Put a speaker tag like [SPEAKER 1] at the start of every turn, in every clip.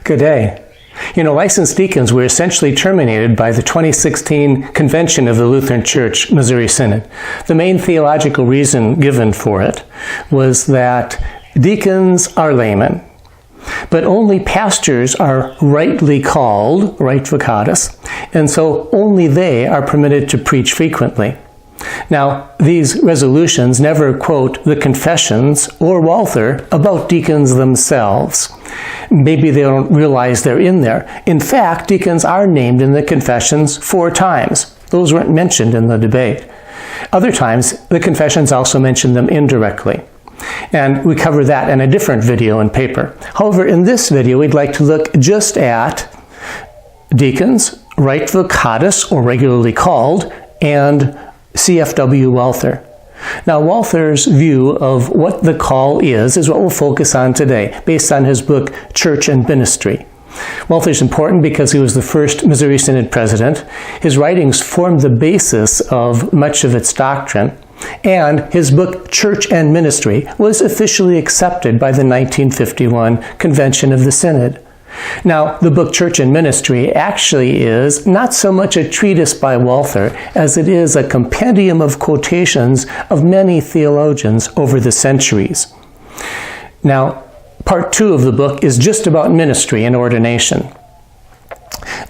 [SPEAKER 1] Good day. Licensed deacons were essentially terminated by the 2016 convention of the Lutheran Church Missouri Synod. The main theological reason given for it was that deacons are laymen, but only pastors are rightly called, Rite Vocatus, and so only they are permitted to preach frequently. Now, these resolutions never quote the Confessions or Walther about deacons themselves. Maybe they don't realize they're in there. In fact, deacons are named in the Confessions 4 times. Those weren't mentioned in the debate. Other times, the Confessions also mention them indirectly. And we cover that in a different video and paper. However, in this video, we'd like to look just at deacons, Rite Vocatus, or regularly called, and CFW Walther. Now, Walther's view of what the call is what we'll focus on today, based on his book, Church and Ministry. Walther's important because he was the first Missouri Synod president. His writings formed the basis of much of its doctrine, and his book, Church and Ministry, was officially accepted by the 1951 Convention of the Synod. Now, the book Church and Ministry actually is not so much a treatise by Walther as it is a compendium of quotations of many theologians over the centuries. Now, part 2 of the book is just about ministry and ordination.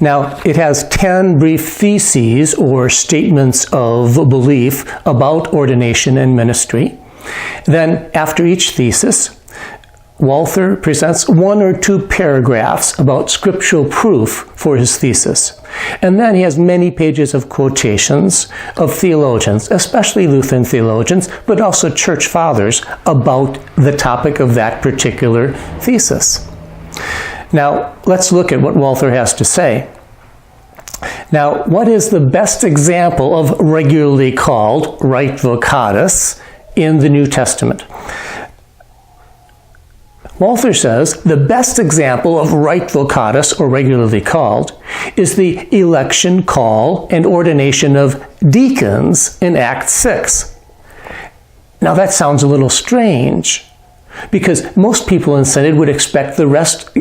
[SPEAKER 1] Now, it has 10 brief theses or statements of belief about ordination and ministry. Then, after each thesis, Walther presents 1 or 2 paragraphs about scriptural proof for his thesis. And then he has many pages of quotations of theologians, especially Lutheran theologians, but also church fathers, about the topic of that particular thesis. Now, let's look at what Walther has to say. Now, what is the best example of regularly called, Rite Vocatus, in the New Testament? Walther says the best example of Rite Vocatus, or regularly called, is the election, call, and ordination of deacons in Acts 6. Now that sounds a little strange, because most people in Synod would expect the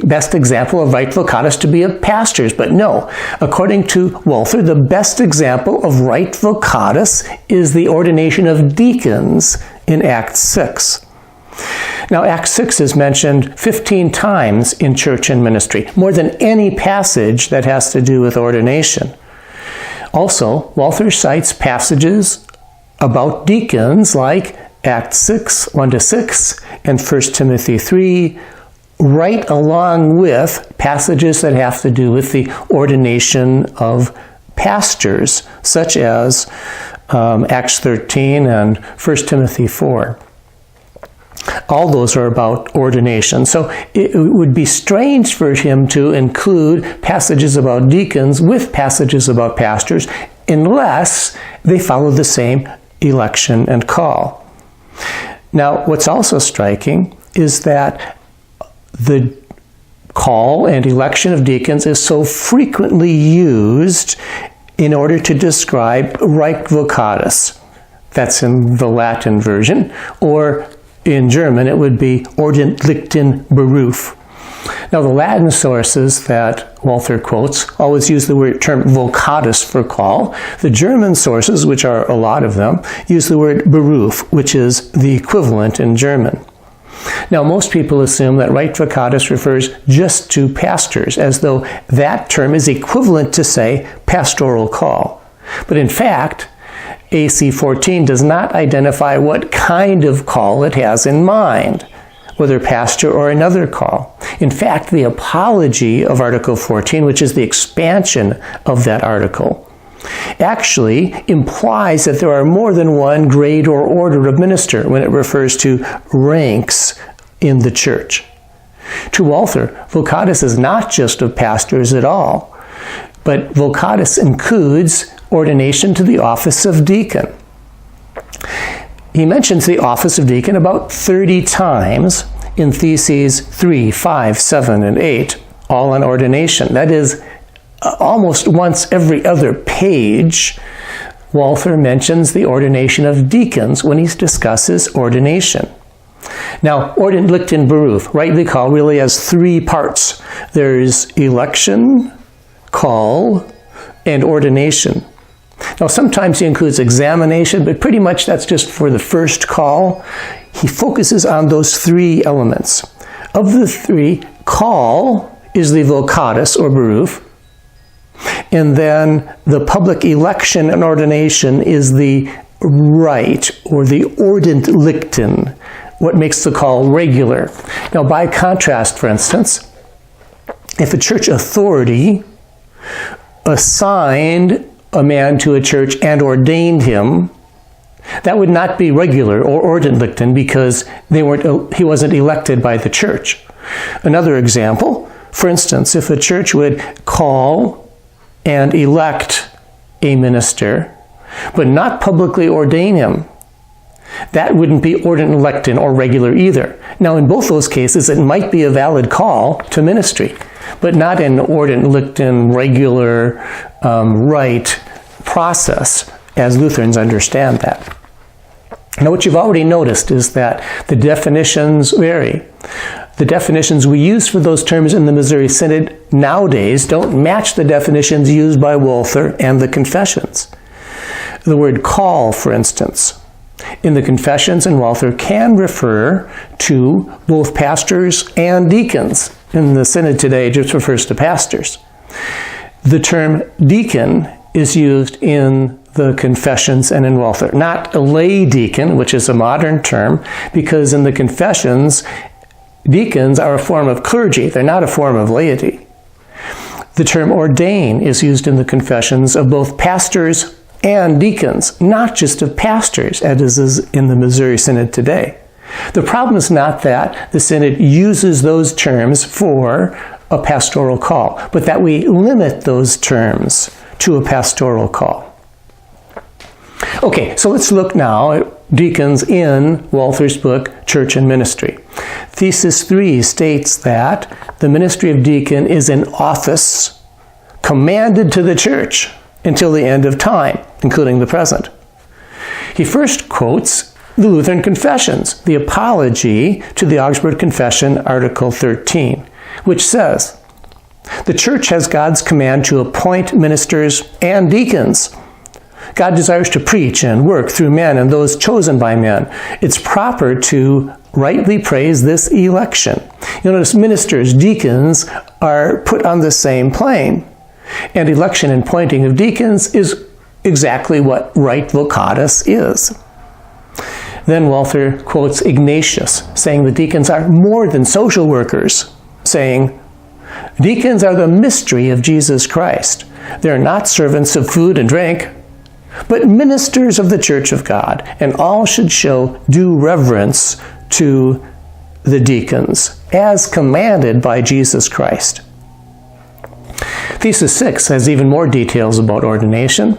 [SPEAKER 1] best example of Rite Vocatus to be of pastors, but no. According to Walther, the best example of Rite Vocatus is the ordination of deacons in Acts 6. Now, Acts 6 is mentioned 15 times in Church and Ministry, more than any passage that has to do with ordination. Also, Walther cites passages about deacons like Acts 6, 1-6, and 1 Timothy 3, right along with passages that have to do with the ordination of pastors, such as Acts 13 and 1 Timothy 4. All those are about ordination. So it would be strange for him to include passages about deacons with passages about pastors unless they follow the same election and call. Now, what's also striking is that the call and election of deacons is so frequently used in order to describe Rite Vocatus. That's in the Latin version, or in German, it would be Ordentlichen Beruf. Now, the Latin sources that Walther quotes always use the term vocatus for call. The German sources, which are a lot of them, use the word Beruf, which is the equivalent in German. Now, most people assume that Rite Vocatus refers just to pastors, as though that term is equivalent to, say, pastoral call. But in fact, AC 14 does not identify what kind of call it has in mind, whether pastor or another call. In fact, the apology of Article 14, which is the expansion of that article, actually implies that there are more than one grade or order of minister when it refers to ranks in the church. To Walther, Vocatus is not just of pastors at all, but Vocatus includes ordination to the office of deacon. He mentions the office of deacon about 30 times in Theses 3, 5, 7, and 8, all on ordination. That is, almost once every other page, Walther mentions the ordination of deacons when he discusses ordination. Now, Ordnung Beruf, rightly called, really has three parts. There's election, call, and ordination. Now, sometimes he includes examination, but pretty much that's just for the first call. He focuses on those three elements. Of the three, call is the vocatus or beruf, and then the public election and ordination is the rite or the Ordnung, what makes the call regular. Now, by contrast, for instance, if a church authority assigned a man to a church and ordained him, that would not be regular or Ordnung because he wasn't elected by the church. Another example, for instance, if a church would call and elect a minister, but not publicly ordain him, that wouldn't be Ordnung or regular either. Now, in both those cases, it might be a valid call to ministry, but not an Ordnung regular rite process, as Lutherans understand that. Now, what you've already noticed is that the definitions vary. The definitions we use for those terms in the Missouri Synod nowadays don't match the definitions used by Walther and the Confessions. The word call, for instance, in the Confessions and Walther can refer to both pastors and deacons. In the Synod today, it just refers to pastors. The term deacon is used in the Confessions and in Walther. Not a lay deacon, which is a modern term, because in the Confessions, deacons are a form of clergy. They're not a form of laity. The term ordain is used in the Confessions of both pastors and deacons, not just of pastors, as is in the Missouri Synod today. The problem is not that the Synod uses those terms for a pastoral call, but that we limit those terms to a pastoral call. Okay, so let's look now at deacons in Walther's book, Church and Ministry. Thesis 3 states that the ministry of deacon is an office commanded to the church until the end of time, including the present. He first quotes the Lutheran Confessions, the apology to the Augsburg Confession, Article 13, which says, "The church has God's command to appoint ministers and deacons. God desires to preach and work through men and those chosen by men. It's proper to rightly praise this election." You'll notice ministers, deacons, are put on the same plane. And election and appointing of deacons is exactly what Rite Vocatus is. Then Walther quotes Ignatius, saying the deacons are more than social workers, saying, "Deacons are the mystery of Jesus Christ. They're not servants of food and drink, but ministers of the Church of God, and all should show due reverence to the deacons, as commanded by Jesus Christ." Thesis 6 has even more details about ordination.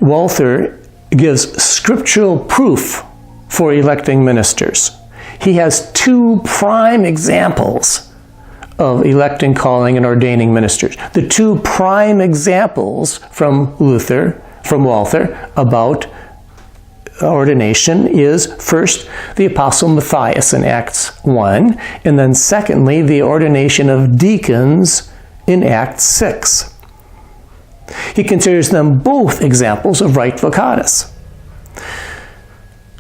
[SPEAKER 1] Walther gives scriptural proof for electing ministers. He has two prime examples of electing, calling, and ordaining ministers. The two prime examples from Walther about ordination is first the Apostle Matthias in Acts 1, and then secondly the ordination of deacons in Acts 6. He considers them both examples of Rite Vocatus.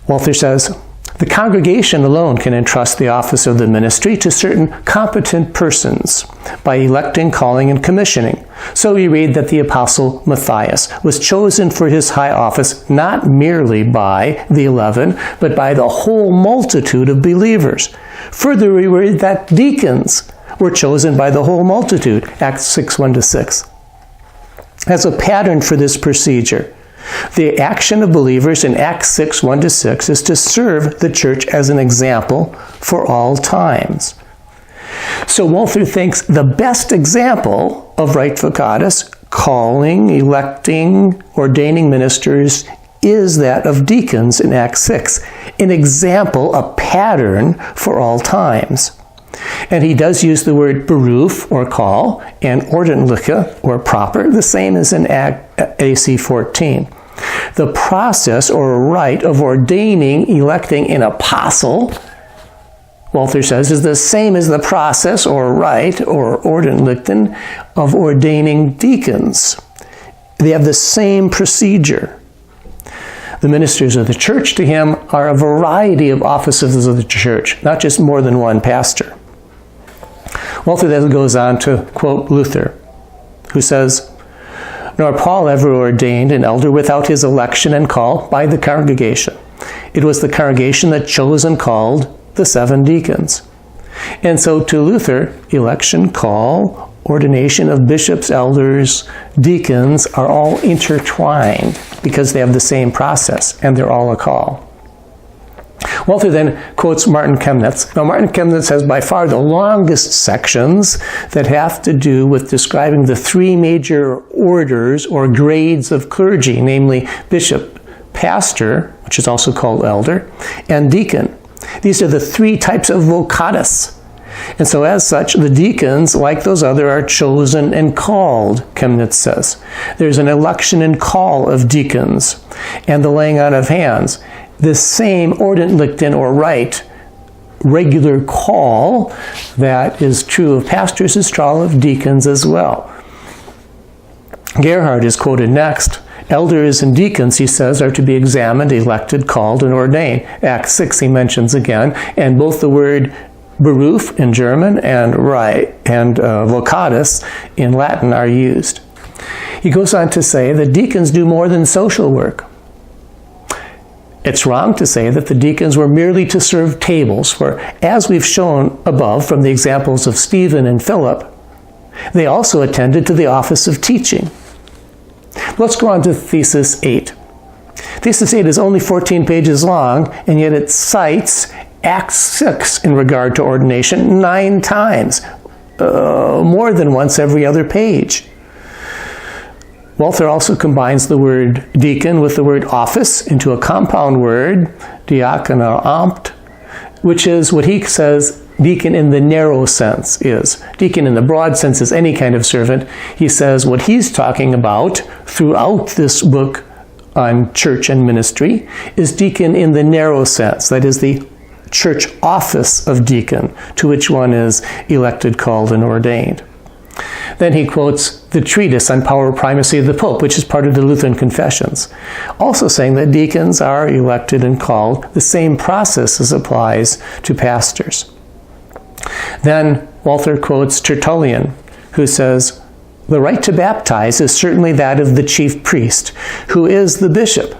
[SPEAKER 1] Walther says, "The congregation alone can entrust the office of the ministry to certain competent persons by electing, calling, and commissioning. So we read that the Apostle Matthias was chosen for his high office not merely by the 11, but by the whole multitude of believers. Further, we read that deacons were chosen by the whole multitude, Acts 6, 1-6. As a pattern for this procedure, the action of believers in Acts 6, 1-6 is to serve the church as an example for all times. So Walther thinks the best example of Rite Vocatus, calling, electing, ordaining ministers, is that of deacons in Acts 6, an example, a pattern for all times. And he does use the word beruf, or call, and ordentliche, or proper, the same as in AC 14. The process or rite of ordaining, electing an apostle Walther says, is the same as the process or rite or Ordnungslichten of ordaining deacons. They have the same procedure. The ministers of the church to him are a variety of offices of the church, not just more than one pastor. Walther then goes on to quote Luther, who says, "Nor Paul ever ordained an elder without his election and call by the congregation. It was the congregation that chose and called the 7 deacons." And so to Luther, election, call, ordination of bishops, elders, deacons are all intertwined because they have the same process and they're all a call. Walther then quotes Martin Chemnitz. Now, Martin Chemnitz has by far the longest sections that have to do with describing the 3 major orders or grades of clergy, namely bishop, pastor, which is also called elder, and deacon. These are the 3 types of vocatus. And so as such, the deacons, like those other, are chosen and called, Chemnitz says. There's an election and call of deacons and the laying on of hands. This same Ordnungslichten or rite, regular call, that is true of pastors is true of deacons as well. Gerhard is quoted next. Elders and deacons, he says, are to be examined, elected, called, and ordained. Acts 6 he mentions again, and both the word Beruf in German and rite and vocatus in Latin are used. He goes on to say that deacons do more than social work. It's wrong to say that the deacons were merely to serve tables, for as we've shown above from the examples of Stephen and Philip, they also attended to the office of teaching. Let's go on to Thesis 8. Thesis 8 is only 14 pages long, and yet it cites Acts 6 in regard to ordination 9 times, more than once every other page. Walther also combines the word deacon with the word office into a compound word, diakonamt, which is what he says deacon in the narrow sense is. Deacon in the broad sense is any kind of servant. He says what he's talking about throughout this book on church and ministry is deacon in the narrow sense, that is the church office of deacon, to which one is elected, called, and ordained. Then he quotes the treatise on power primacy of the Pope, which is part of the Lutheran Confessions, also saying that deacons are elected and called. The same process as applies to pastors. Then Walther quotes Tertullian, who says, "The right to baptize is certainly that of the chief priest, who is the bishop.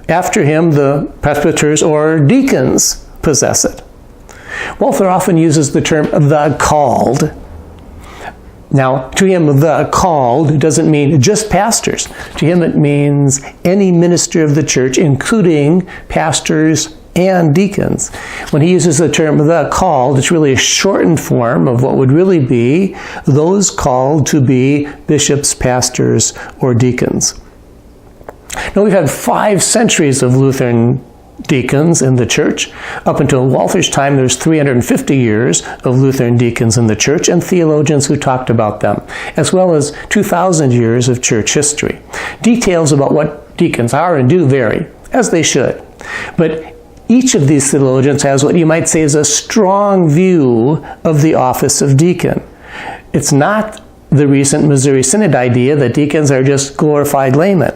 [SPEAKER 1] After him, the presbyters or deacons possess it." Walther often uses the term "the called." Now, to him, the called doesn't mean just pastors. To him, it means any minister of the church, including pastors and deacons. When he uses the term "the called," it's really a shortened form of what would really be those called to be bishops, pastors, or deacons. Now, we've had 5 centuries of Lutheran deacons in the church. Up until Walther's time, there's 350 years of Lutheran deacons in the church and theologians who talked about them, as well as 2,000 years of church history. Details about what deacons are and do vary, as they should. But each of these theologians has what you might say is a strong view of the office of deacon. It's not the recent Missouri Synod idea that deacons are just glorified laymen.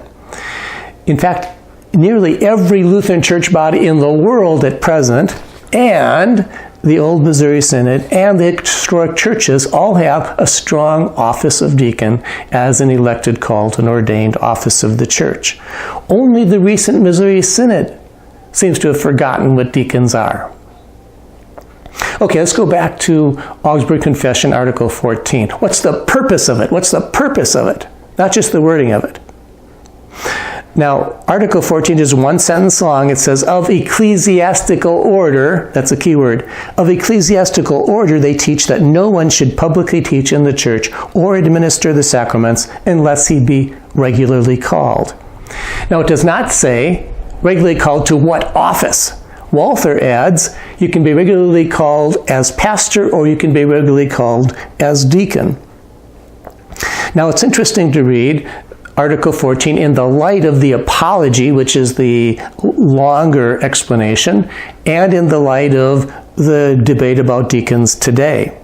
[SPEAKER 1] In fact, nearly every Lutheran church body in the world at present, and the old Missouri Synod and the historic churches all have a strong office of deacon as an elected, called, and ordained office of the church. Only the recent Missouri Synod seems to have forgotten what deacons are. Okay, let's go back to Augsburg Confession, Article 14. What's the purpose of it? What's the purpose of it? Not just the wording of it. Now, Article 14 is 1 sentence long. It says, of ecclesiastical order, that's a key word, of ecclesiastical order they teach that no one should publicly teach in the church or administer the sacraments unless he be regularly called. Now, it does not say regularly called to what office. Walther adds, you can be regularly called as pastor or you can be regularly called as deacon. Now, it's interesting to read Article 14 in the light of the apology, which is the longer explanation, and in the light of the debate about deacons today.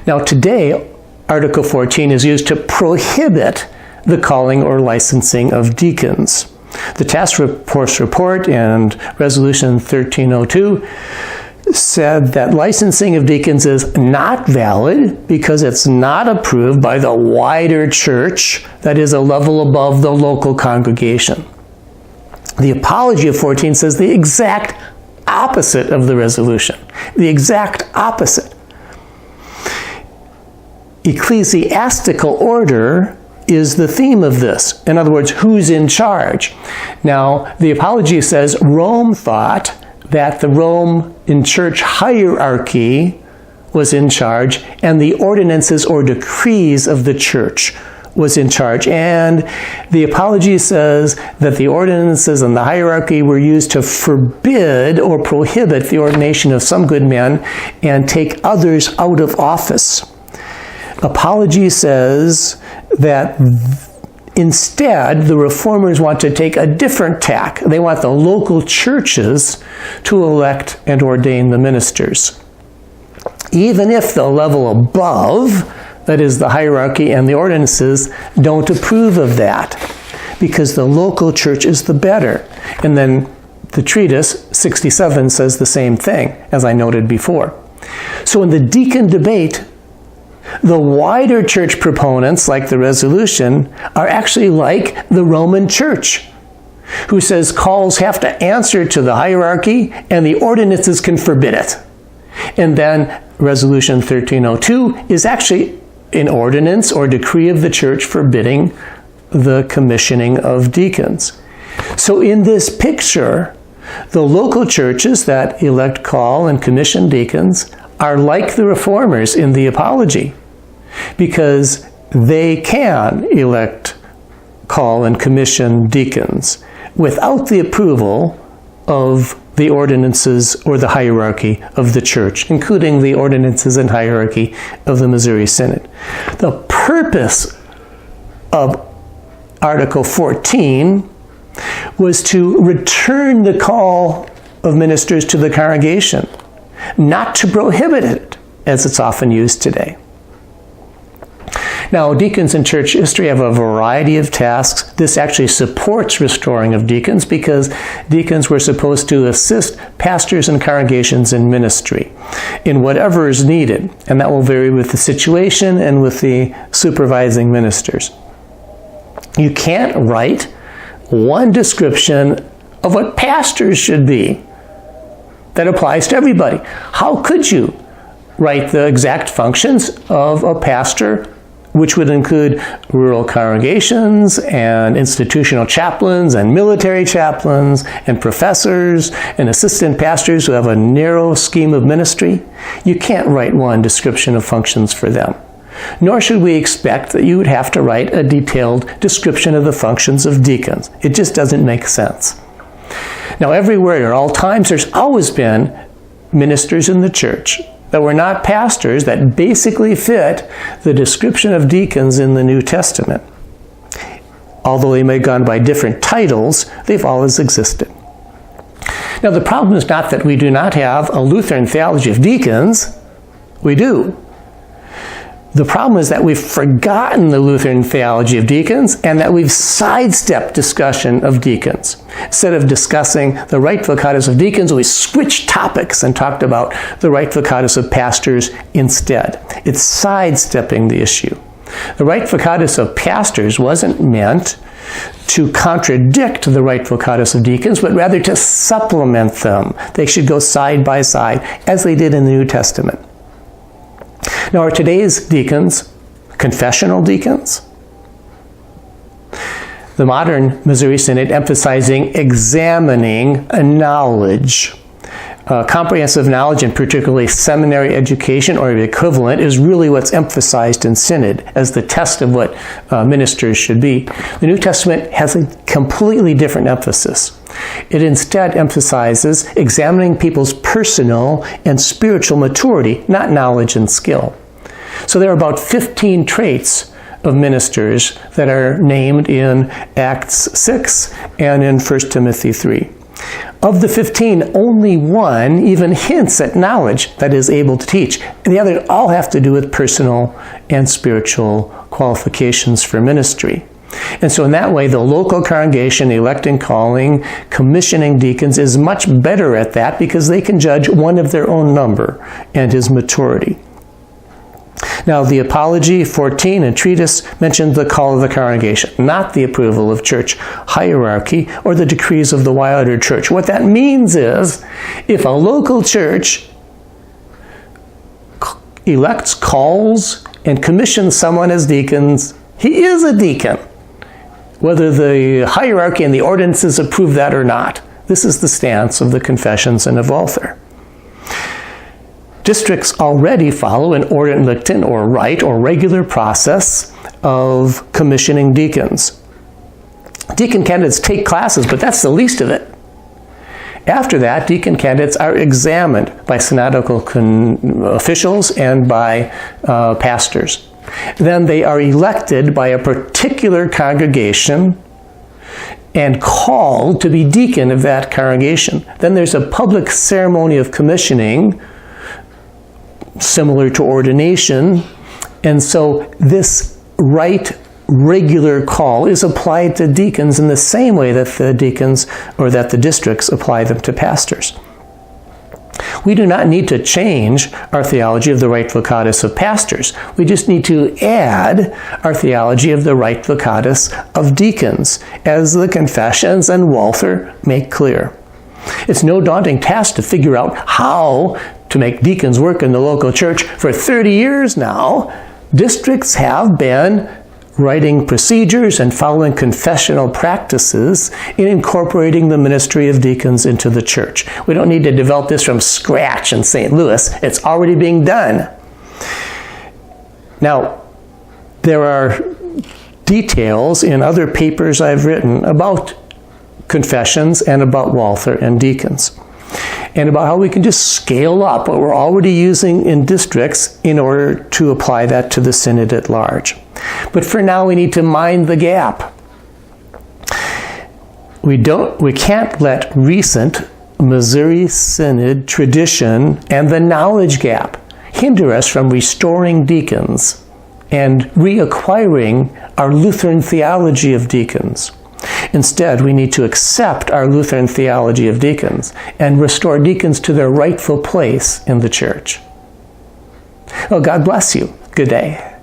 [SPEAKER 1] Now today, Article 14 is used to prohibit the calling or licensing of deacons. The task force report and Resolution 1302 said that licensing of deacons is not valid because it's not approved by the wider church that is a level above the local congregation. The Apology of 14 says the exact opposite of the resolution. The exact opposite. Ecclesiastical order is the theme of this. In other words, who's in charge? Now, the Apology says Rome thought that the Roman church hierarchy was in charge and the ordinances or decrees of the church was in charge. And the Apology says that the ordinances and the hierarchy were used to forbid or prohibit the ordination of some good men and take others out of office. Apology says that instead, the reformers want to take a different tack. They want the local churches to elect and ordain the ministers. Even if the level above, that is the hierarchy and the ordinances, don't approve of that, because the local church is the better. And then the treatise, 67, says the same thing, as I noted before. So in the deacon debate, the wider church proponents, like the resolution, are actually like the Roman Church, who says calls have to answer to the hierarchy and the ordinances can forbid it. And then Resolution 1302 is actually an ordinance or decree of the church forbidding the commissioning of deacons. So in this picture, the local churches that elect, call, and commission deacons are like the reformers in the Apology, because they can elect, call, and commission deacons without the approval of the ordinances or the hierarchy of the church, including the ordinances and hierarchy of the Missouri Synod. The purpose of Article 14 was to return the call of ministers to the congregation, not to prohibit it, as it's often used today. Now, deacons in church history have a variety of tasks. This actually supports restoring of deacons because deacons were supposed to assist pastors and congregations in ministry in whatever is needed, and that will vary with the situation and with the supervising ministers. You can't write one description of what pastors should be that applies to everybody. How could you write the exact functions of a pastor, which would include rural congregations and institutional chaplains and military chaplains and professors and assistant pastors who have a narrow scheme of ministry? You can't write one description of functions for them. Nor should we expect that you would have to write a detailed description of the functions of deacons. It just doesn't make sense. Now, everywhere at all times, there's always been ministers in the church that were not pastors that basically fit the description of deacons in the New Testament. Although they may have gone by different titles, they've always existed. Now, the problem is not that we do not have a Lutheran theology of deacons. We do. The problem is that we've forgotten the Lutheran theology of deacons and that we've sidestepped discussion of deacons. Instead of discussing the Rite Vocatus of deacons, we switched topics and talked about the Rite Vocatus of pastors instead. It's sidestepping the issue. The Rite Vocatus of pastors wasn't meant to contradict the Rite Vocatus of deacons, but rather to supplement them. They should go side by side, as they did in the New Testament. Now, are today's deacons confessional deacons? The modern Missouri Synod emphasizing examining knowledge. Comprehensive knowledge, and particularly seminary education or the equivalent, is really what's emphasized in Synod as the test of what ministers should be. The New Testament has a completely different emphasis. It instead emphasizes examining people's personal and spiritual maturity, not knowledge and skill. So there are about 15 traits of ministers that are named in Acts 6 and in 1 Timothy 3. Of the 15, only one even hints at knowledge that is able to teach. And the others all have to do with personal and spiritual qualifications for ministry. And so in that way, the local congregation electing, calling, commissioning deacons is much better at that because they can judge one of their own number and his maturity. Now, the Apology 14 and Treatise mentioned the call of the congregation, not the approval of church hierarchy or the decrees of the wider church. What that means is, if a local church elects, calls, and commissions someone as deacons, he is a deacon, whether the hierarchy and the ordinances approve that or not. This is the stance of the Confessions and of Walther. Districts already follow an ordination or rite or regular process of commissioning deacons. Deacon candidates take classes, but that's the least of it. After that, deacon candidates are examined by synodical officials and by pastors. Then they are elected by a particular congregation and called to be deacon of that congregation. Then there's a public ceremony of commissioning, similar to ordination, and so this rite regular call is applied to deacons in the same way that the deacons or that the districts apply them to pastors. We do not need to change our theology of the Rite Vocatus of pastors. We just need to add our theology of the Rite Vocatus of deacons, as the Confessions and Walther make clear. It's no daunting task to figure out how to make deacons work in the local church. For 30 years now, districts have been writing procedures and following confessional practices in incorporating the ministry of deacons into the church. We don't need to develop this from scratch in St. Louis. It's already being done. Now, there are details in other papers I've written about confessions and about Walther and deacons, and about how we can just scale up what we're already using in districts in order to apply that to the synod at large. But for now, we need to mind the gap. We can't let recent Missouri Synod tradition and the knowledge gap hinder us from restoring deacons and reacquiring our Lutheran theology of deacons. Instead, we need to accept our Lutheran theology of deacons and restore deacons to their rightful place in the church. Well, God bless you. Good day.